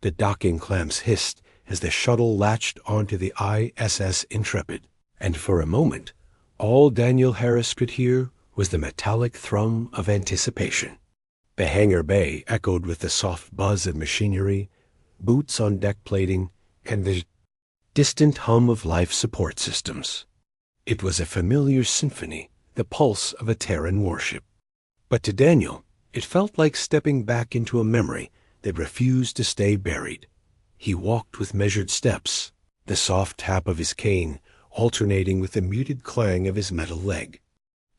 The docking clamps hissed as the shuttle latched onto the ISS Intrepid, and for a moment, all Daniel Harris could hear was the metallic thrum of anticipation. The hangar bay echoed with the soft buzz of machinery, boots on deck plating, and the distant hum of life support systems. It was a familiar symphony, the pulse of a Terran warship. But to Daniel, it felt like stepping back into a memory that refused to stay buried. He walked with measured steps, the soft tap of his cane alternating with the muted clang of his metal leg.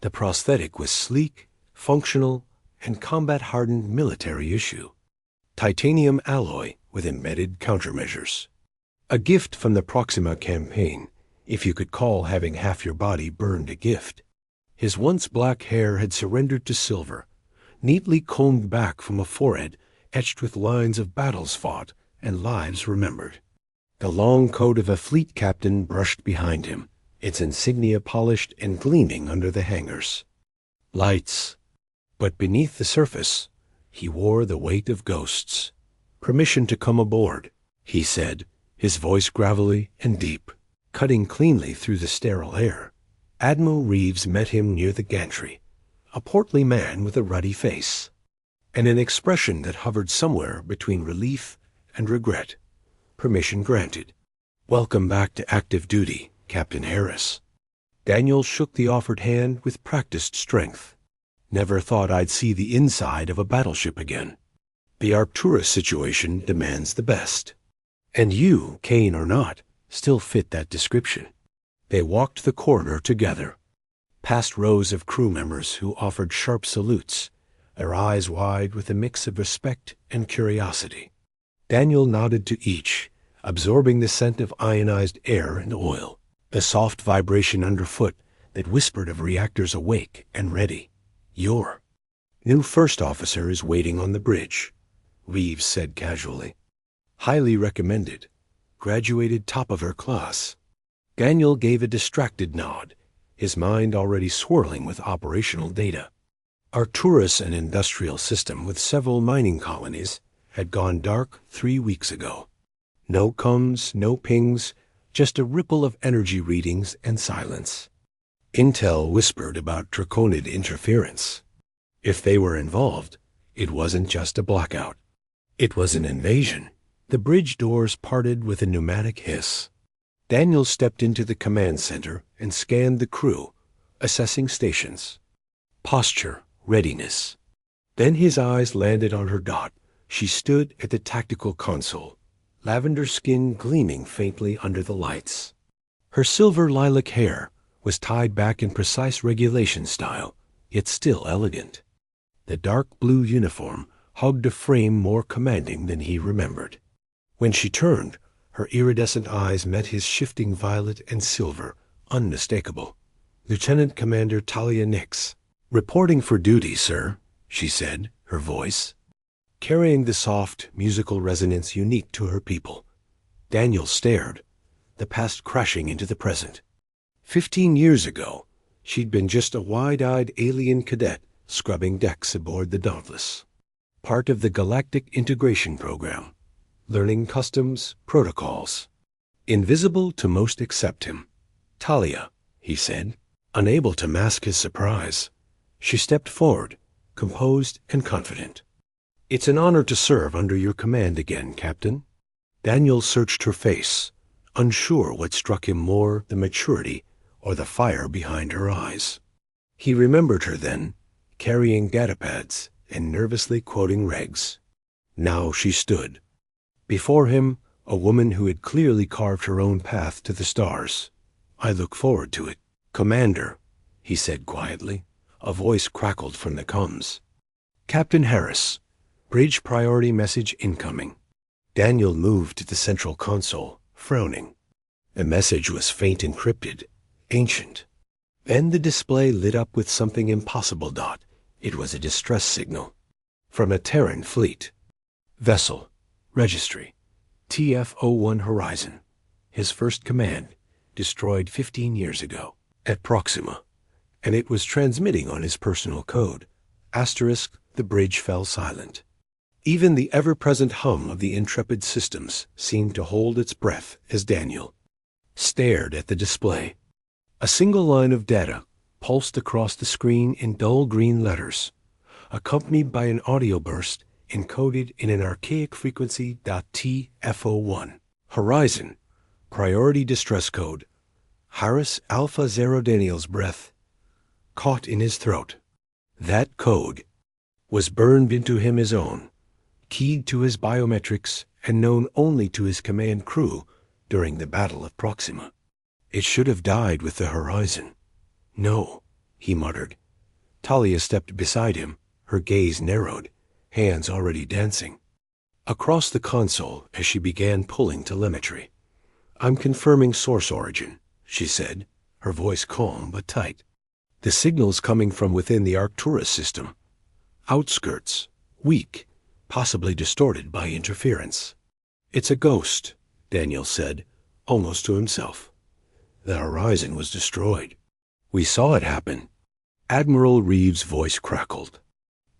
The prosthetic was sleek, functional, and combat-hardened military issue. Titanium alloy with embedded countermeasures. A gift from the Proxima campaign, if you could call having half your body burned a gift. His once black hair had surrendered to silver, neatly combed back from a forehead etched with lines of battles fought and lives remembered. The long coat of a fleet captain brushed behind him, its insignia polished and gleaming under the hangars. Lights. But beneath the surface, he wore the weight of ghosts. "Permission to come aboard," he said, his voice gravelly and deep, cutting cleanly through the sterile air. Admiral Reeves met him near the gantry, a portly man with a ruddy face, and an expression that hovered somewhere between relief and regret. Permission granted. "Welcome back to active duty, Captain Harris." Daniel shook the offered hand with practiced strength. "Never thought I'd see the inside of a battleship again. The Arcturus situation demands the best. And you, Kane or not, still fit that description." They walked the corridor together, past rows of crew members who offered sharp salutes, their eyes wide with a mix of respect and curiosity. Daniel nodded to each, absorbing the scent of ionized air and oil, the soft vibration underfoot that whispered of reactors awake and ready. "Your new first officer is waiting on the bridge," Reeves said casually. "Highly recommended. Graduated top of her class." Daniel gave a distracted nod, his mind already swirling with operational data. Arcturus, an industrial system with several mining colonies, had gone dark 3 weeks ago. No coms, no pings, just a ripple of energy readings and silence. Intel whispered about Draconid interference. If they were involved, it wasn't just a blackout. It was an invasion. The bridge doors parted with a pneumatic hiss. Daniel stepped into the command center and scanned the crew, assessing stations. Posture, readiness. Then his eyes landed on her dot. She stood at the tactical console, lavender skin gleaming faintly under the lights. Her silver lilac hair was tied back in precise regulation style, yet still elegant. The dark blue uniform hugged a frame more commanding than he remembered. When she turned, her iridescent eyes met his shifting violet and silver, unmistakable. "Lieutenant Commander Talia Nix." "Reporting for duty, sir," she said, her voice carrying the soft, musical resonance unique to her people. Daniel stared, the past crashing into the present. 15 years ago, she'd been just a wide-eyed alien cadet scrubbing decks aboard the Dauntless, part of the Galactic Integration Program, learning customs, protocols. Invisible to most except him. "Talia," he said, unable to mask his surprise. She stepped forward, composed and confident. "It's an honor to serve under your command again, Captain." Daniel searched her face, unsure what struck him more, the maturity or the fire behind her eyes. He remembered her then, carrying datapads and nervously quoting regs. Now she stood. Before him, a woman who had clearly carved her own path to the stars. "I look forward to it." "Commander," he said quietly. A voice crackled from the comms. "Captain Harris, bridge priority message incoming." Daniel moved to the central console, frowning. The message was faint encrypted, ancient. Then the display lit up with something impossible. It was a distress signal. From a Terran fleet. Vessel. Registry. TF-01 Horizon. His first command. Destroyed 15 years ago. At Proxima. And it was transmitting on his personal code. *, the bridge fell silent. Even the ever-present hum of the Intrepid systems seemed to hold its breath as Daniel stared at the display. A single line of data pulsed across the screen in dull green letters, accompanied by an audio burst encoded in an archaic frequency .TFO1. Horizon, priority distress code. Harris Alpha Zero. Daniel's breath caught in his throat. That code was burned into him his own, keyed to his biometrics and known only to his command crew during the Battle of Proxima. It should have died with the Horizon. No, he muttered. Talia stepped beside him, her gaze narrowed, hands already dancing across the console as she began pulling telemetry. I'm confirming source origin, she said, her voice calm but tight. The signal's coming from within the Arcturus system. Outskirts, weak, possibly distorted by interference. It's a ghost, Daniel said, almost to himself. The Horizon was destroyed. We saw it happen. Admiral Reeves' voice crackled.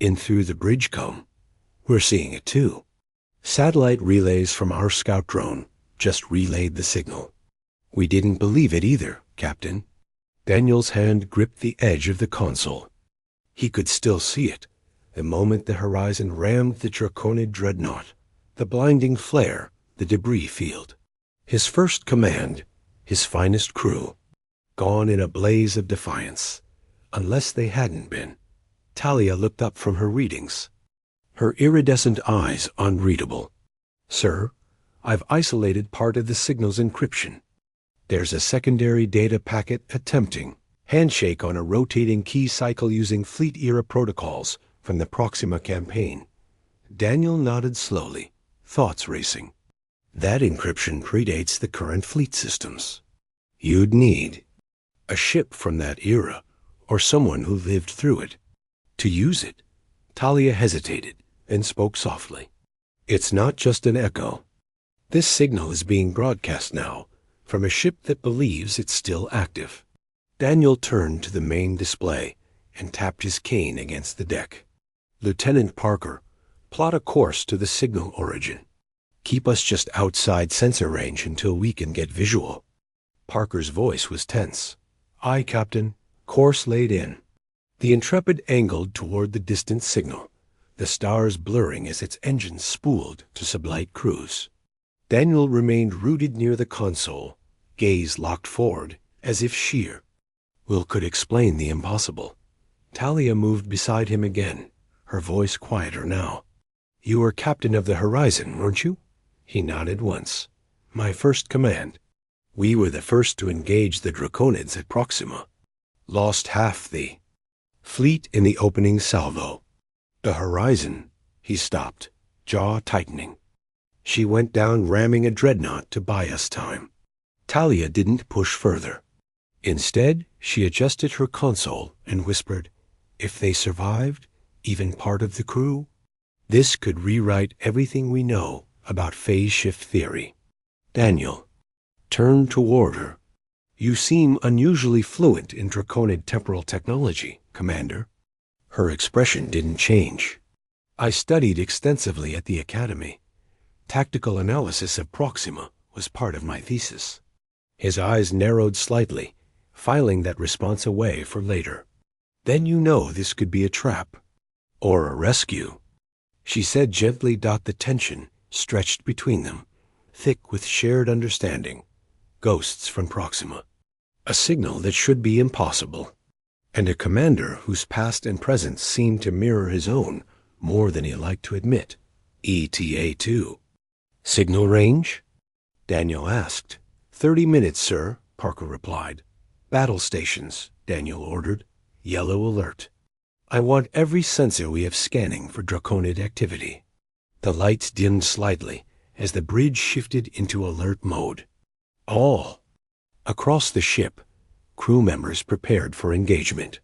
In through the bridge come. We're seeing it too. Satellite relays from our scout drone just relayed the signal. We didn't believe it either, Captain. Daniel's hand gripped the edge of the console. He could still see it, the moment the Horizon rammed the Draconid dreadnought, the blinding flare, the debris field. His first command, his finest crew, gone in a blaze of defiance. Unless they hadn't been. Talia looked up from her readings, her iridescent eyes unreadable. Sir, I've isolated part of the signal's encryption. There's a secondary data packet attempting handshake on a rotating key cycle using fleet-era protocols from the Proxima campaign. Daniel nodded slowly, thoughts racing. That encryption predates the current fleet systems. You'd need a ship from that era, or someone who lived through it, to use it. Talia hesitated and spoke softly. It's not just an echo. This signal is being broadcast now from a ship that believes it's still active. Daniel turned to the main display and tapped his cane against the deck. Lieutenant Parker, plot a course to the signal origin. Keep us just outside sensor range until we can get visual. Parker's voice was tense. Aye, Captain. Course laid in. The Intrepid angled toward the distant signal, the stars blurring as its engines spooled to sublight cruise. Daniel remained rooted near the console, gaze locked forward, as if sheer. Will could explain the impossible. Talia moved beside him again, her voice quieter now. You were captain of the Horizon, weren't you? He nodded once. My first command. We were the first to engage the Draconids at Proxima. Lost half the fleet in the opening salvo. The Horizon, he stopped, jaw tightening. She went down ramming a dreadnought to buy us time. Talia didn't push further. Instead, she adjusted her console and whispered, if they survived, even part of the crew, this could rewrite everything we know about phase shift theory. Daniel turned toward her. You seem unusually fluent in Draconid temporal technology, Commander. Her expression didn't change. I studied extensively at the Academy. Tactical analysis of Proxima was part of my thesis. His eyes narrowed slightly, filing that response away for later. Then you know this could be a trap. Or a rescue. She said gently, the tension stretched between them, thick with shared understanding. Ghosts from Proxima. A signal that should be impossible. And a commander whose past and present seemed to mirror his own more than he liked to admit. ETA-2. Signal range? Daniel asked. 30 minutes, sir, Parker replied. Battle stations, Daniel ordered. Yellow alert. I want every sensor we have scanning for Draconid activity. The lights dimmed slightly as the bridge shifted into alert mode. All. Across the ship, crew members prepared for engagement.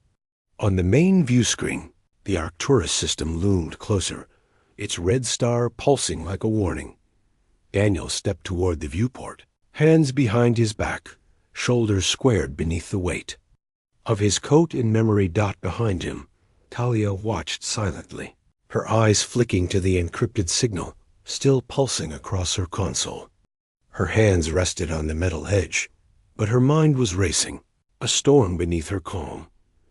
On the main view screen, the Arcturus system loomed closer, its red star pulsing like a warning. Daniel stepped toward the viewport, hands behind his back, shoulders squared beneath the weight. Of his coat and memory dot behind him, Talia watched silently, her eyes flicking to the encrypted signal, still pulsing across her console. Her hands rested on the metal edge, but her mind was racing, a storm beneath her calm,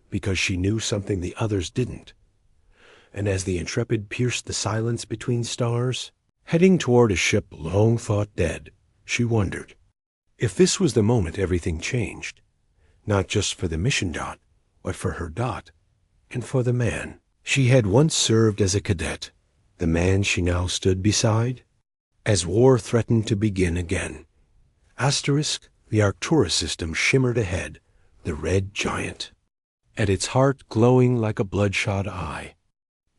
because she knew something the others didn't. And as the Intrepid pierced the silence between stars, heading toward a ship long thought dead, she wondered if this was the moment everything changed, not just for the mission dot, but for her dot, and for the man she had once served as a cadet, the man she now stood beside. As war threatened to begin again, the Arcturus system shimmered ahead, the red giant, at its heart glowing like a bloodshot eye.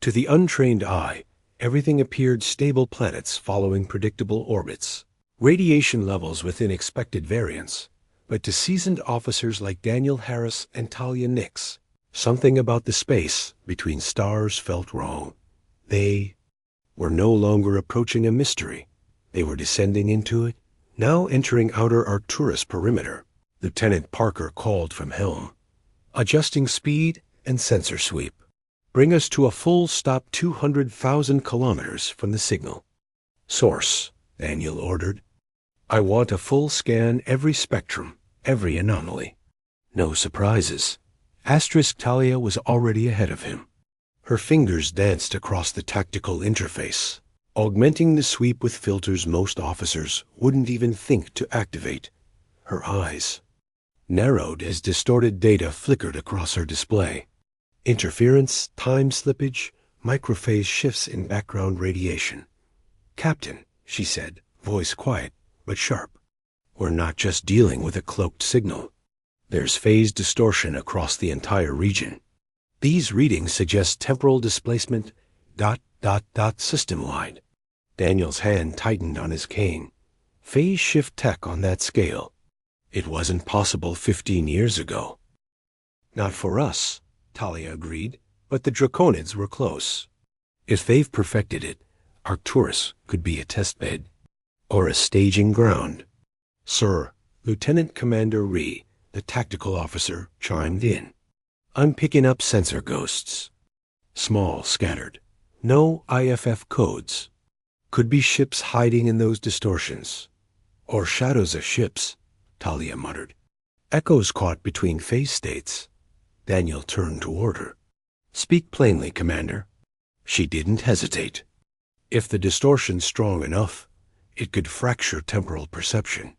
To the untrained eye, everything appeared stable planets following predictable orbits, radiation levels within expected variance. But to seasoned officers like Daniel Harris and Talia Nix, something about the space between stars felt wrong. They were no longer approaching a mystery. They were descending into it, now entering outer Arcturus perimeter. Lieutenant Parker called from helm, adjusting speed and sensor sweep. Bring us to a full stop 200,000 kilometers from the signal. Source, Daniel ordered. I want a full scan, every spectrum, every anomaly. No surprises. Talia was already ahead of him. Her fingers danced across the tactical interface, augmenting the sweep with filters most officers wouldn't even think to activate. Her eyes narrowed as distorted data flickered across her display. Interference, time slippage, microphase shifts in background radiation. Captain, she said, voice quiet but sharp. We're not just dealing with a cloaked signal. There's phase distortion across the entire region. These readings suggest temporal displacement ... system-wide. Daniel's hand tightened on his cane. Phase shift tech on that scale. It wasn't possible 15 years ago. Not for us, Talia agreed, but the Draconids were close. If they've perfected it, Arcturus could be a testbed, or a staging ground. Sir, Lieutenant Commander Ree, the tactical officer, chimed in. I'm picking up sensor ghosts. Small, scattered. No IFF codes. Could be ships hiding in those distortions. Or shadows of ships, Talia muttered. Echoes caught between phase states. Daniel turned toward her. Speak plainly, Commander. She didn't hesitate. If the distortion's strong enough, it could fracture temporal perception.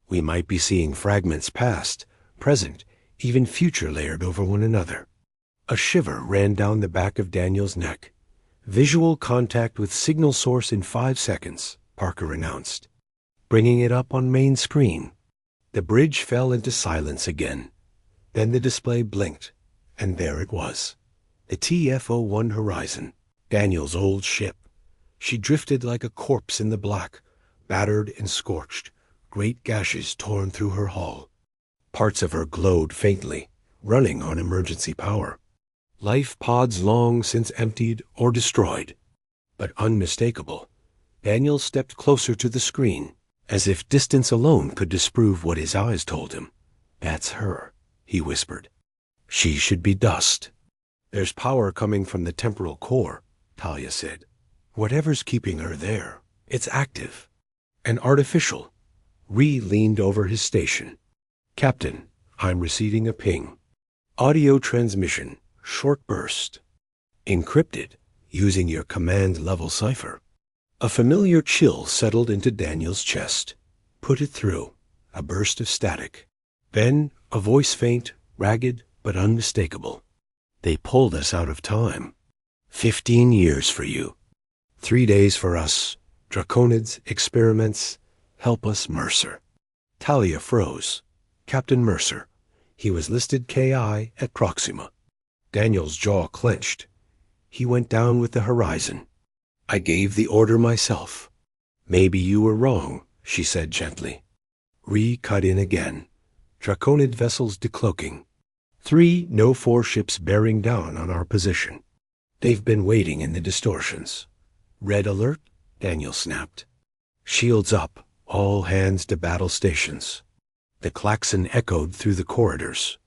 We might be seeing fragments past, present, even future layered over one another. A shiver ran down the back of Daniel's neck. Visual contact with signal source in 5 seconds, Parker announced, bringing it up on main screen. The bridge fell into silence again. Then the display blinked, and there it was. The TF-01 Horizon, Daniel's old ship. She drifted like a corpse in the black, battered and scorched, great gashes torn through her hull. Parts of her glowed faintly, running on emergency power. Life pods long since emptied or destroyed. But unmistakable. Daniel stepped closer to the screen, as if distance alone could disprove what his eyes told him. That's her, he whispered. She should be dust. There's power coming from the temporal core, Talia said. Whatever's keeping her there, it's active. And artificial. Ree leaned over his station. Captain, I'm receiving a ping. Audio transmission, short burst. Encrypted, using your command-level cipher. A familiar chill settled into Daniel's chest. Put it through. A burst of static. Then, a voice faint, ragged, but unmistakable. They pulled us out of time. 15 years for you. 3 days for us. Draconids, experiments. Help us, Mercer. Talia froze. Captain Mercer. He was listed KI at Proxima. Daniel's jaw clenched. He went down with the Horizon. I gave the order myself. Maybe you were wrong, she said gently. Ree cut in again. Draconid vessels decloaking. 3 No-4 ships bearing down on our position. They've been waiting in the distortions. Red alert, Daniel snapped. Shields up, all hands to battle stations. The klaxon echoed through the corridors.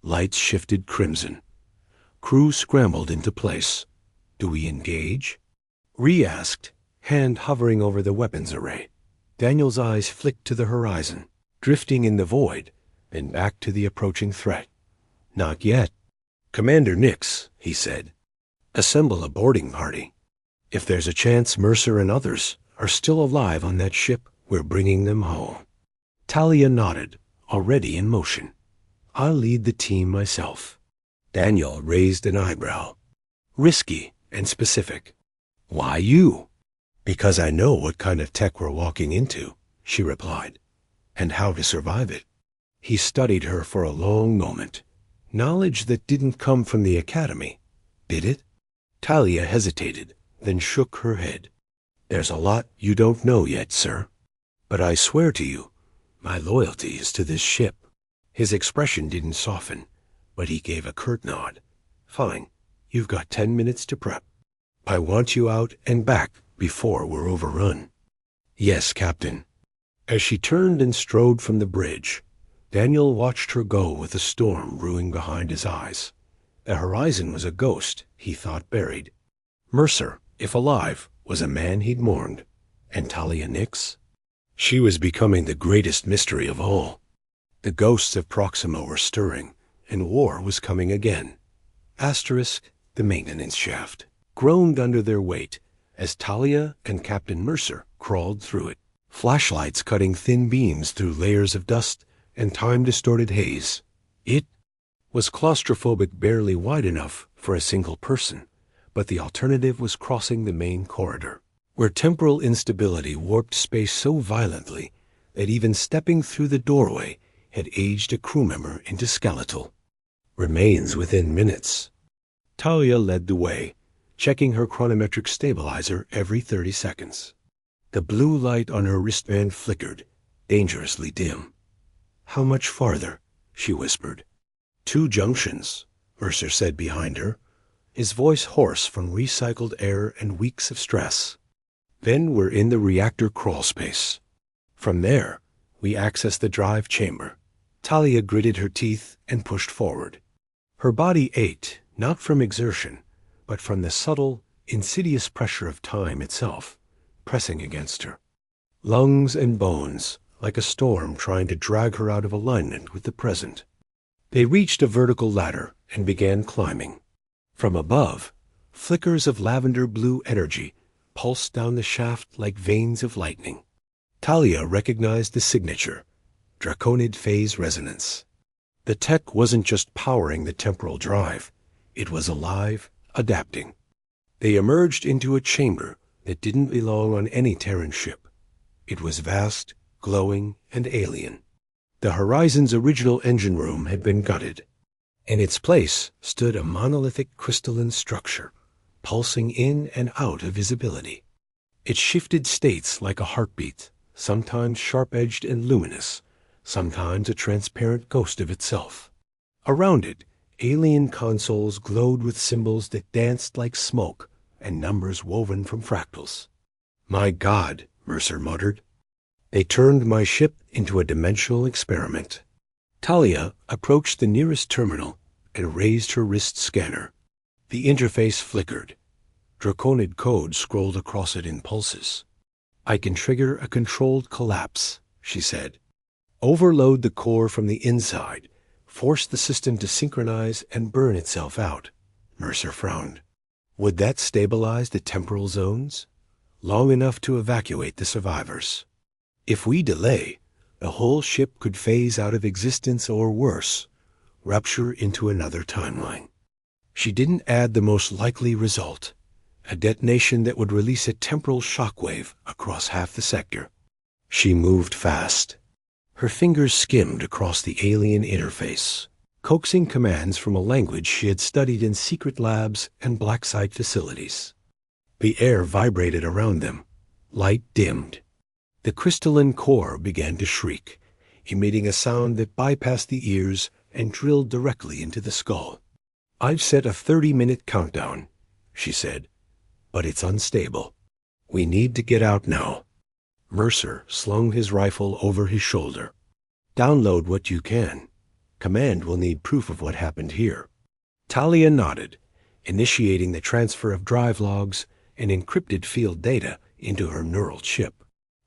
Lights shifted crimson. Crew scrambled into place. Do we engage? Ree asked, hand hovering over the weapons array. Daniel's eyes flicked to the horizon, drifting in the void, then back to the approaching threat. Not yet. Commander Nix, he said, assemble a boarding party. If there's a chance Mercer and others are still alive on that ship, we're bringing them home. Talia nodded, already in motion. I'll lead the team myself. Daniel raised an eyebrow. Risky and specific. Why you? Because I know what kind of tech we're walking into, she replied, and how to survive it. He studied her for a long moment. Knowledge that didn't come from the academy, did it? Talia hesitated, then shook her head. There's a lot you don't know yet, sir. But I swear to you, my loyalty is to this ship. His expression didn't soften, but he gave a curt nod. Fine, you've got 10 minutes to prep. I want you out and back before we're overrun. Yes, Captain. As she turned and strode from the bridge, Daniel watched her go with the storm brewing behind his eyes. The horizon was a ghost, he thought, buried. Mercer, if alive, was a man he'd mourned. And Talia Nix? She was becoming the greatest mystery of all. The ghosts of Proxima were stirring, and war was coming again. Asterisk, the maintenance shaft, groaned under their weight as Talia and Captain Mercer crawled through it, flashlights cutting thin beams through layers of dust and time-distorted haze. It was claustrophobic, barely wide enough for a single person, but the alternative was crossing the main corridor, where temporal instability warped space so violently that even stepping through the doorway had aged a crew member into skeletal. Remains within minutes. Talia led the way, checking her chronometric stabilizer every 30 seconds. The blue light on her wristband flickered, dangerously dim. How much farther? She whispered. 2 junctions, Mercer said behind her, his voice hoarse from recycled air and weeks of stress. Then we're in the reactor crawl space. From there, we access the drive chamber. Talia gritted her teeth and pushed forward. Her body ached, not from exertion, but from the subtle, insidious pressure of time itself, pressing against her. Lungs and bones, like a storm trying to drag her out of alignment with the present. They reached a vertical ladder and began climbing. From above, flickers of lavender-blue energy pulsed down the shaft like veins of lightning. Talia recognized the signature, Draconid phase resonance. The tech wasn't just powering the temporal drive. It was alive, adapting. They emerged into a chamber that didn't belong on any Terran ship. It was vast, glowing, and alien. The Horizon's original engine room had been gutted. In its place stood a monolithic crystalline structure, pulsing in and out of visibility. It shifted states like a heartbeat, sometimes sharp-edged and luminous, sometimes a transparent ghost of itself. Around it, alien consoles glowed with symbols that danced like smoke and numbers woven from fractals. My God, Mercer muttered. They turned my ship into a dimensional experiment. Talia approached the nearest terminal and raised her wrist scanner. The interface flickered. Draconid code scrolled across it in pulses. I can trigger a controlled collapse, she said. Overload the core from the inside. Force the system to synchronize and burn itself out. Mercer frowned. Would that stabilize the temporal zones? Long enough to evacuate the survivors. If we delay, the whole ship could phase out of existence or worse, rupture into another timeline. She didn't add the most likely result, a detonation that would release a temporal shockwave across half the sector. She moved fast. Her fingers skimmed across the alien interface, coaxing commands from a language she had studied in secret labs and black site facilities. The air vibrated around them. Light dimmed. The crystalline core began to shriek, emitting a sound that bypassed the ears and drilled directly into the skull. I've set a 30-minute countdown, she said, but it's unstable. We need to get out now. Mercer slung his rifle over his shoulder. Download what you can. Command will need proof of what happened here. Talia nodded, initiating the transfer of drive logs and encrypted field data into her neural chip.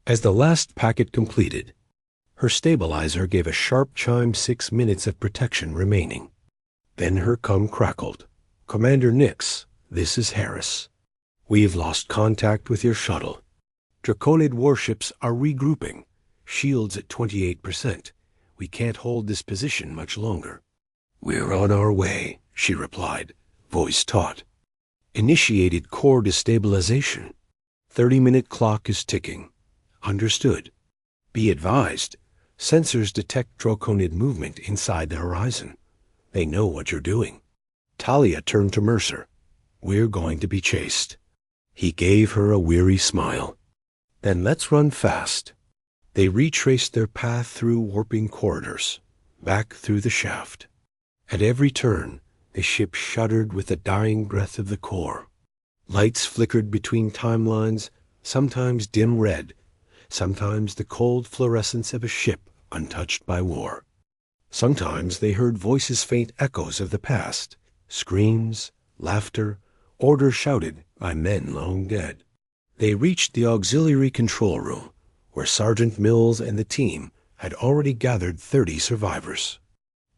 As the last packet completed, her stabilizer gave a sharp chime 6 minutes of protection remaining. Then her comm crackled. "Commander Nix, this is Harris. We've lost contact with your shuttle. Draconid warships are regrouping. Shields at 28%. We can't hold this position much longer." "We're on our way," she replied, voice taut. "Initiated core destabilization. 30-minute clock is ticking." "Understood. Be advised, sensors detect Draconid movement inside the horizon. They know what you're doing." Talia turned to Mercer. "We're going to be chased." He gave her a weary smile. "Then let's run fast." They retraced their path through warping corridors, back through the shaft. At every turn, the ship shuddered with the dying breath of the core. Lights flickered between timelines, sometimes dim red, sometimes the cold fluorescence of a ship untouched by war. Sometimes they heard voices, faint echoes of the past, screams, laughter, orders shouted by men long dead. They reached the auxiliary control room, where Sergeant Mills and the team had already gathered 30 survivors.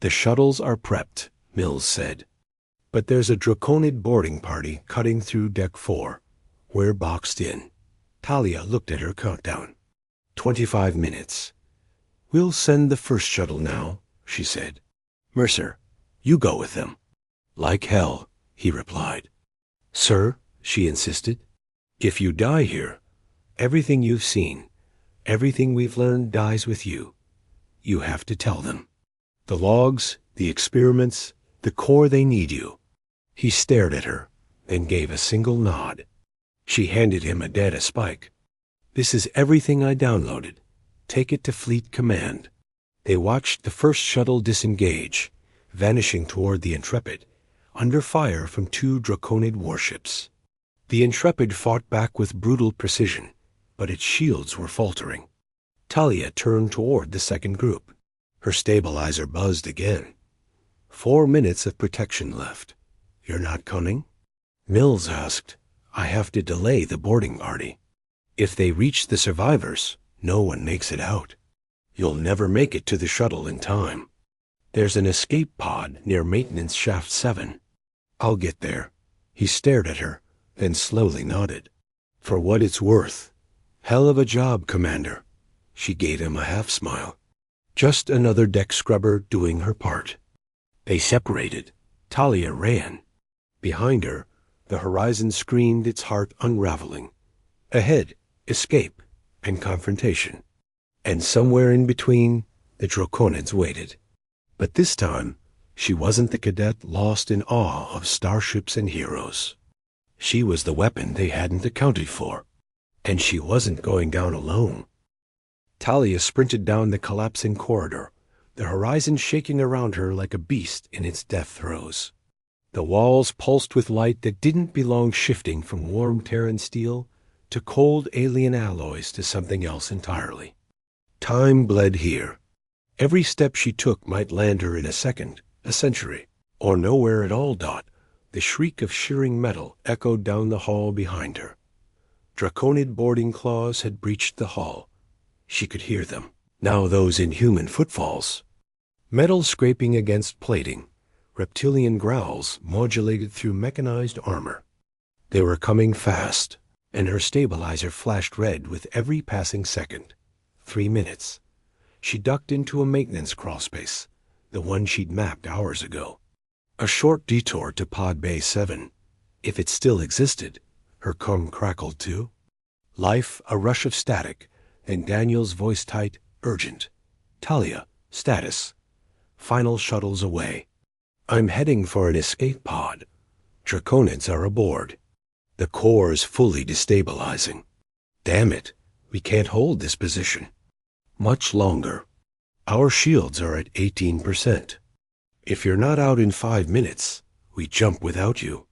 "The shuttles are prepped," Mills said. "But there's a Draconid boarding party cutting through Deck 4. We're boxed in." Talia looked at her countdown. 25 minutes. "We'll send the first shuttle now," she said. "Mercer, you go with them." "Like hell," he replied. "Sir," she insisted, "if you die here, everything you've seen, everything we've learned dies with you. You have to tell them. The logs, the experiments, the core, they need you." He stared at her, then gave a single nod. She handed him a data spike. "This is everything I downloaded. Take it to Fleet Command." They watched the first shuttle disengage, vanishing toward the Intrepid, under fire from 2 Draconid warships. The Intrepid fought back with brutal precision, but its shields were faltering. Talia turned toward the second group. Her stabilizer buzzed again. 4 minutes of protection left. "You're not coming?" Mills asked. "I have to delay the boarding party. If they reach the survivors, no one makes it out. You'll never make it to the shuttle in time. There's an escape pod near Maintenance Shaft 7. I'll get there." He stared at her, then slowly nodded. "For what it's worth. Hell of a job, Commander." She gave him a half-smile. "Just another deck scrubber doing her part." They separated. Talia ran. Behind her, the horizon screamed, its heart unraveling. Ahead, escape and confrontation. And somewhere in between, the Draconids waited. But this time, she wasn't the cadet lost in awe of starships and heroes. She was the weapon they hadn't accounted for. And she wasn't going down alone. Talia sprinted down the collapsing corridor, the horizon shaking around her like a beast in its death throes. The walls pulsed with light that didn't belong, shifting from warm Terran steel to cold alien alloys to something else entirely. Time bled here. Every step she took might land her in a second, a century, or nowhere at all. The shriek of shearing metal echoed down the hall behind her. Draconid boarding claws had breached the hull. She could hear them. Now those inhuman footfalls. Metal scraping against plating. Reptilian growls modulated through mechanized armor. They were coming fast, and her stabilizer flashed red with every passing second. 3 minutes. She ducked into a maintenance crawlspace, the one she'd mapped hours ago. A short detour to Pod Bay 7. If it still existed, her comm crackled too. Life, a rush of static, and Daniel's voice tight, urgent. "Talia, status. Final shuttles away. I'm heading for an escape pod. Draconids are aboard. The core's fully destabilizing. Damn it, we can't hold this position much longer. Our shields are at 18%. If you're not out in 5 minutes, we jump without you."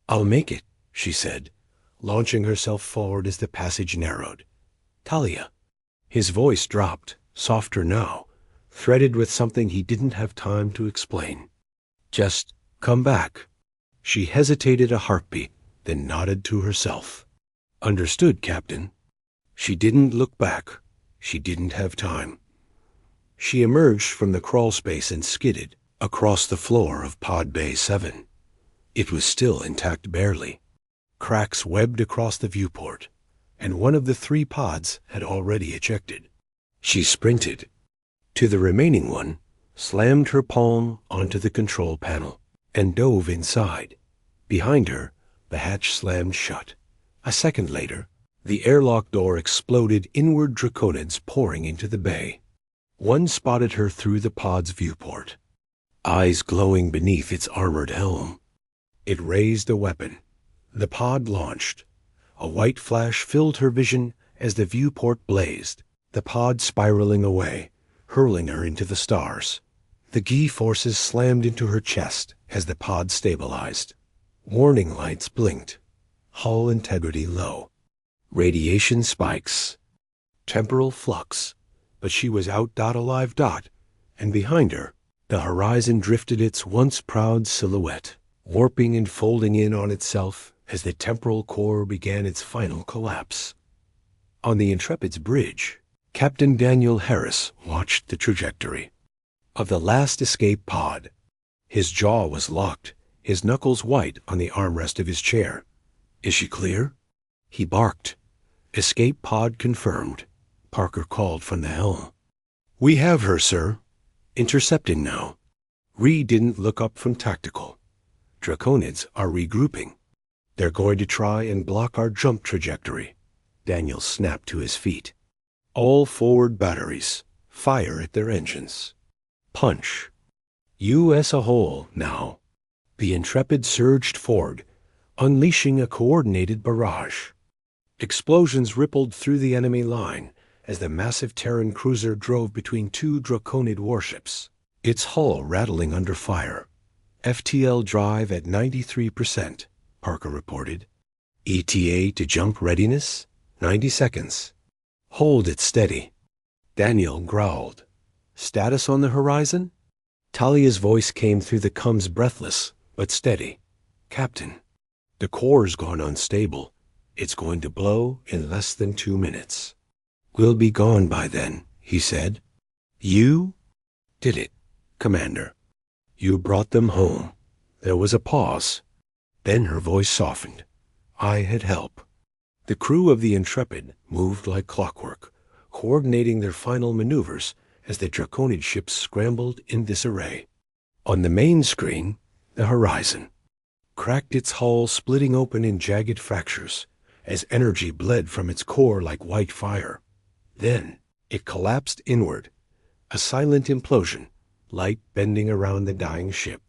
"I'll make it," she said, launching herself forward as the passage narrowed. "Talia." His voice dropped, softer now, threaded with something he didn't have time to explain. "Just come back." She hesitated a heartbeat, then nodded to herself. "Understood, Captain." She didn't look back. She didn't have time. She emerged from the crawl space and skidded across the floor of Pod Bay 7. It was still intact barely. Cracks webbed across the viewport, and one of the 3 pods had already ejected. She sprinted to the remaining one, slammed her palm onto the control panel, and dove inside. Behind her, the hatch slammed shut. A second later, the airlock door exploded, inward draconids pouring into the bay. One spotted her through the pod's viewport, eyes glowing beneath its armored helm. It raised a weapon. The pod launched. A white flash filled her vision as the viewport blazed, the pod spiraling away, hurling her into the stars. The Gi forces slammed into her chest as the pod stabilized. Warning lights blinked. Hull integrity low. Radiation spikes. Temporal flux. But she was out. Alive. And behind her, the horizon drifted its once proud silhouette, warping and folding in on itself as the temporal core began its final collapse. On the Intrepid's bridge, Captain Daniel Harris watched the trajectory of the last escape pod. His jaw was locked, his knuckles white on the armrest of his chair. "Is she clear?" He barked. "Escape pod confirmed," Parker called from the helm. "We have her, sir. Intercepting now." Ree didn't look up from tactical. "Draconids are regrouping. They're going to try and block our jump trajectory." Daniel snapped to his feet. "All forward batteries. Fire at their engines. Punch. U.S. a whole now." The Intrepid surged forward, unleashing a coordinated barrage. Explosions rippled through the enemy line as the massive Terran cruiser drove between 2 Draconid warships, its hull rattling under fire. "FTL drive at 93%, Parker reported. "ETA to jump readiness, 90 seconds. "Hold it steady." Daniel growled. "Status on the horizon?" Talia's voice came through the coms, breathless but steady. "Captain, the core's gone unstable. It's going to blow in less than 2 minutes." "We'll be gone by then," he said. "You did it, Commander. You brought them home." There was a pause. Then her voice softened. "I had help." The crew of the Intrepid moved like clockwork, coordinating their final maneuvers as the Draconid ships scrambled in disarray. On the main screen, the horizon cracked, its hull splitting open in jagged fractures as energy bled from its core like white fire. Then it collapsed inward, a silent implosion, light bending around the dying ship.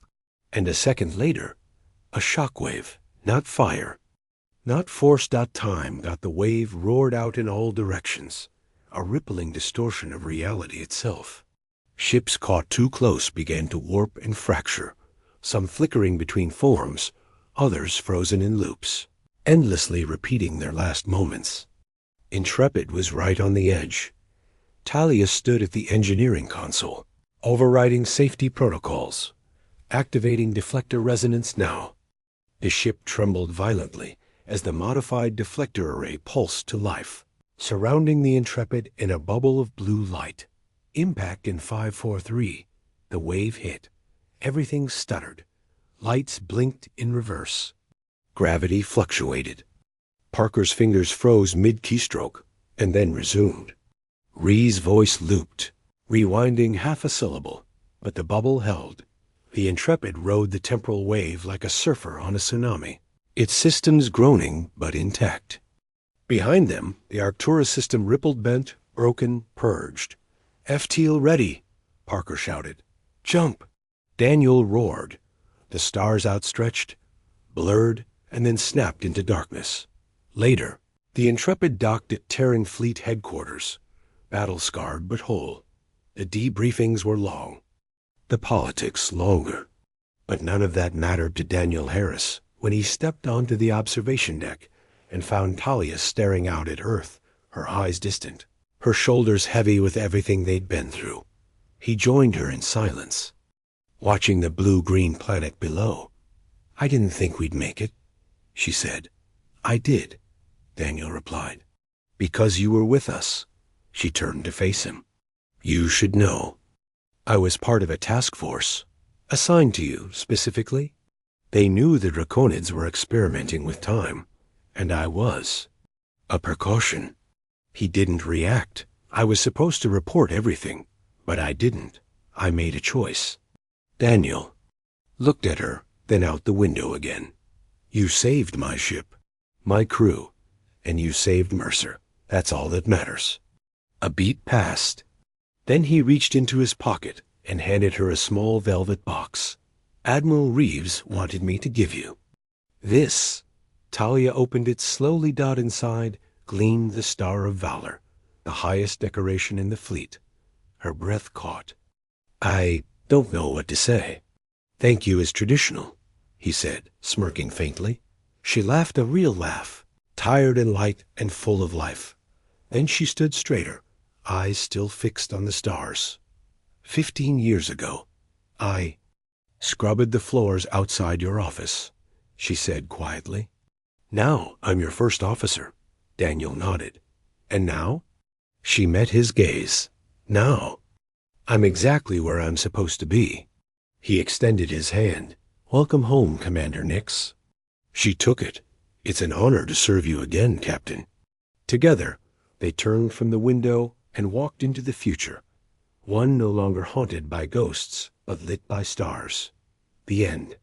And a second later, a shockwave, not fire, not force. Time. The wave roared out in all directions, a rippling distortion of reality itself. Ships caught too close began to warp and fracture, some flickering between forms, others frozen in loops, endlessly repeating their last moments. Intrepid was right on the edge. Talia stood at the engineering console, overriding safety protocols, activating deflector resonance now. The ship trembled violently as the modified deflector array pulsed to life, surrounding the Intrepid in a bubble of blue light. Impact in 543. The wave hit. Everything stuttered. Lights blinked in reverse. Gravity fluctuated. Parker's fingers froze mid-keystroke and then resumed. Ree's voice looped, rewinding half a syllable, but the bubble held. The Intrepid rode the temporal wave like a surfer on a tsunami, its systems groaning but intact. Behind them, the Arcturus system rippled, bent, broken, purged. "FTL ready," Parker shouted. "Jump!" Daniel roared. The stars outstretched, blurred, and then snapped into darkness. Later, the Intrepid docked at Terran Fleet headquarters, battle-scarred but whole. The debriefings were long, the politics longer. But none of that mattered to Daniel Harris when he stepped onto the observation deck and found Talia staring out at Earth, her eyes distant, her shoulders heavy with everything they'd been through. He joined her in silence, watching the blue-green planet below. I didn't think we'd make it, she said. I did, Daniel replied. Because you were with us. She turned to face him. You should know. I was part of a task force, assigned to you specifically. They knew the Draconids were experimenting with time, and I was. A precaution. He didn't react. I was supposed to report everything, but I didn't. I made a choice. Daniel looked at her, then out the window again. You saved my ship, my crew, and you saved Mercer. That's all that matters. A beat passed. Then he reached into his pocket and handed her a small velvet box. Admiral Reeves wanted me to give you. This. Talia opened it slowly. Inside gleamed the Star of Valor, the highest decoration in the fleet. Her breath caught. I don't know what to say. Thank you is traditional, he said, smirking faintly. She laughed a real laugh, tired and light and full of life. Then she stood straighter, eyes still fixed on the stars. 15 years ago, I scrubbed the floors outside your office, she said quietly. Now I'm your first officer. Daniel nodded. And now? She met his gaze. Now, I'm exactly where I'm supposed to be. He extended his hand. Welcome home, Commander Nix. She took it. It's an honor to serve you again, Captain. Together, they turned from the window and walked into the future, one no longer haunted by ghosts, but lit by stars. The end.